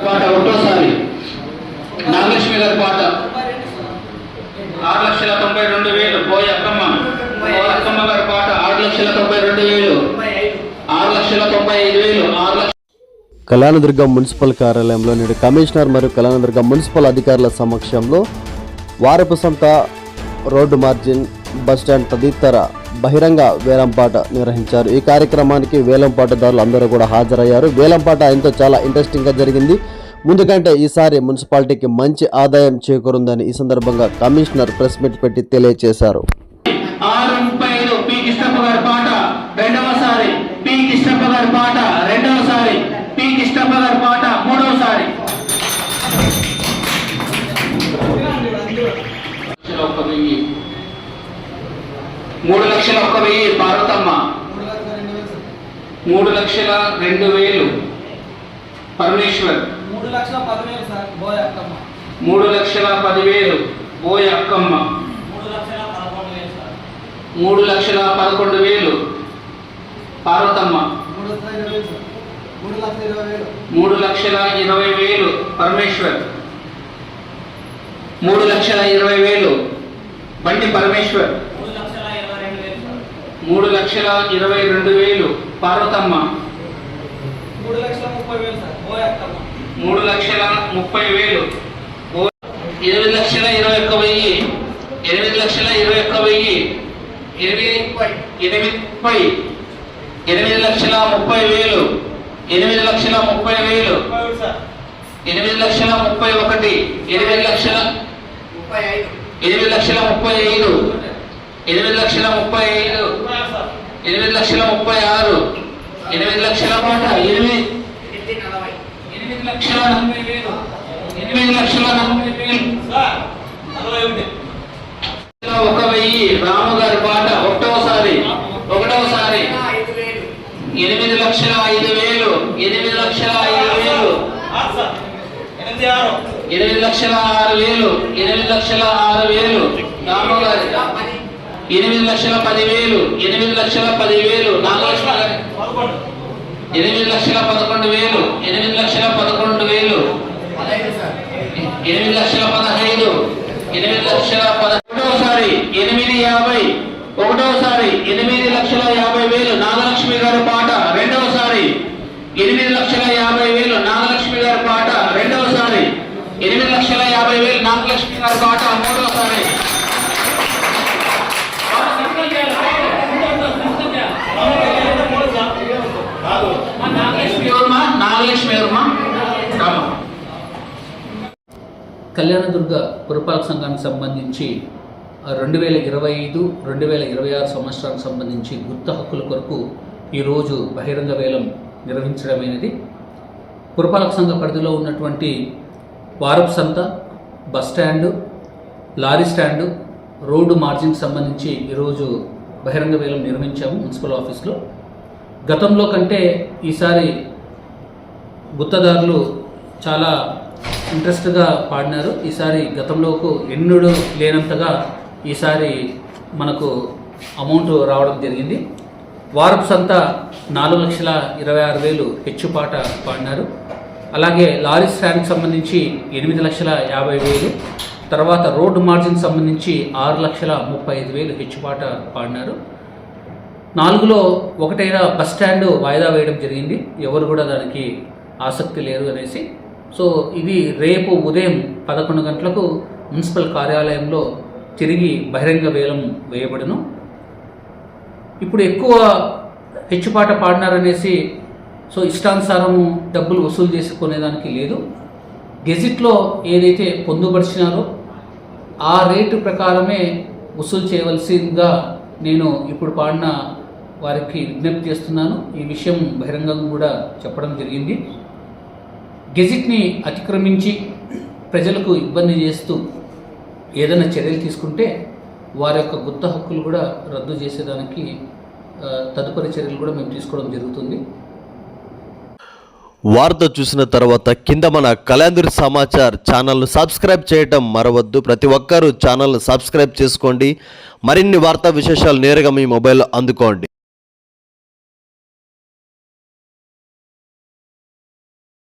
పాట ఒకటోసారి నాగలక్ష్మి గారి పాట 6,92,000 పోయి అక్కమ్మ గారి పాట 6,92,000 6,95,000 కళ్యాణదుర్గం మున్సిపల్ కార్యాలయంలో నేడు కమిషనర్ మరియు కళ్యాణదుర్గం మున్సిపల్ అధికారుల సమక్షంలో వారపు సంత, రోడ్డు మార్జిన్, బస్టాండ్ తదితర బహిరంగ వేలంపాట నిర్వహించారు. ఈ కార్యక్రమానికి వేలంపాటదారులు అందరూ కూడా హాజరయ్యారు. వేలంపాట ఎంతో చాలా ఇంట్రెస్టింగ్గా జరిగింది. ముందుకంటే ఈసారి మున్సిపాలిటీకి మంచి ఆదాయం చేకూరుందని ఈ సందర్భంగా కమిషనర్ ప్రెస్ మీట్ పెట్టి తెలియజేశారు. మూడు లక్షల 1,000 పార్వతమ్మ, 3,02,000 పరమేశ్వర్, 3,10,000 బోయ అక్కమ్మ, 3,11,000 పార్వతమ్మ, 3,20,000 పరమేశ్వర్, 3,20,000 బండి పరమేశ్వర్, 3,22,000 పార్వతమ్మ, 3,30,000 8,21,000 8,21,000 8,30,000 8,30,000 రాము గారి పాట ఒకటోసారి 8,05,000 8,06,000 రాము గారి 8,10,000 8,10,000 నాగలక్ష్మి గారి 8,11,000 8,11,000 8,15,000 ఒకటోసారి 8,50,000 ఒకటోసారి 8,50,000 నాగలక్ష్మి గారి పాట రెండవసారి 8,50,000 నాగలక్ష్మి గారి పాట రెండవసారి 8,50,000 నాగలక్ష్మి గారి పాట మూడవసారి కళ్యాణదుర్గ పురపాలక సంఘానికి సంబంధించి 2025-2026 సంవత్సరానికి సంబంధించి గుత్త హక్కుల కొరకు ఈరోజు బహిరంగ వేలం నిర్వహించడమైనది. పురపాలక సంఘ పరిధిలో ఉన్నటువంటి వారపు సంత, బస్టాండు, లారీ స్టాండు, రోడ్డు మార్జిన్కి సంబంధించి ఈరోజు బహిరంగ వేలం నిర్వహించాము మున్సిపల్ ఆఫీస్లో. గతంలో కంటే ఈసారి గుత్తదారులు చాలా ఇంట్రెస్ట్గా పాడినారు. ఈసారి గతంలోకి ఎన్నడూ లేనంతగా ఈసారి మనకు అమౌంట్ రావడం జరిగింది. వారపు సంత 4,26,000 హెచ్చుపాట పాడినారు. అలాగే లారీ స్టాండ్కి సంబంధించి 8,50,000, తర్వాత రోడ్డు మార్జిన్ సంబంధించి 6,35,000 హెచ్చుపాట పాడినారు. 4లో ఒకటైనా బస్ స్టాండ్ వాయిదా వేయడం జరిగింది. ఎవరు కూడా దానికి ఆసక్తి లేరు అనేసి. సో ఇది రేపు ఉదయం 11 గంటలకు మున్సిపల్ కార్యాలయంలో తిరిగి బహిరంగ వేలం వేయబడును. ఇప్పుడు ఎక్కువ హెచ్చుపాట పాడినారనేసి సో ఇష్టానుసారము డబ్బులు వసూలు చేసుకునేదానికి లేదు. గెజిట్లో ఏదైతే పొందుపరిచినారో ఆ రేటు ప్రకారమే వసూలు చేయవలసిందిగా నేను ఇప్పుడు పాడిన వారికి విజ్ఞప్తి చేస్తున్నాను. ఈ విషయం బహిరంగంగా కూడా చెప్పడం జరిగింది. గెజిట్ని అతిక్రమించి ప్రజలకు ఇబ్బంది చేస్తూ ఏదైనా చర్యలు తీసుకుంటే వారి యొక్క గుత్త హక్కులు కూడా రద్దు చేసేదానికి తదుపరి చర్యలు కూడా మేము తీసుకోవడం జరుగుతుంది. వార్త చూసిన తర్వాత కింద మన కళ్యాణదుర్గ సమాచార్ ఛానల్ను సబ్స్క్రైబ్ చేయడం మరవద్దు. ప్రతి ఒక్కరూ ఛానల్ను సబ్స్క్రైబ్ చేసుకోండి. మరిన్ని వార్తా విశేషాలు నేరుగా మీ మొబైల్లో అందుకోండి.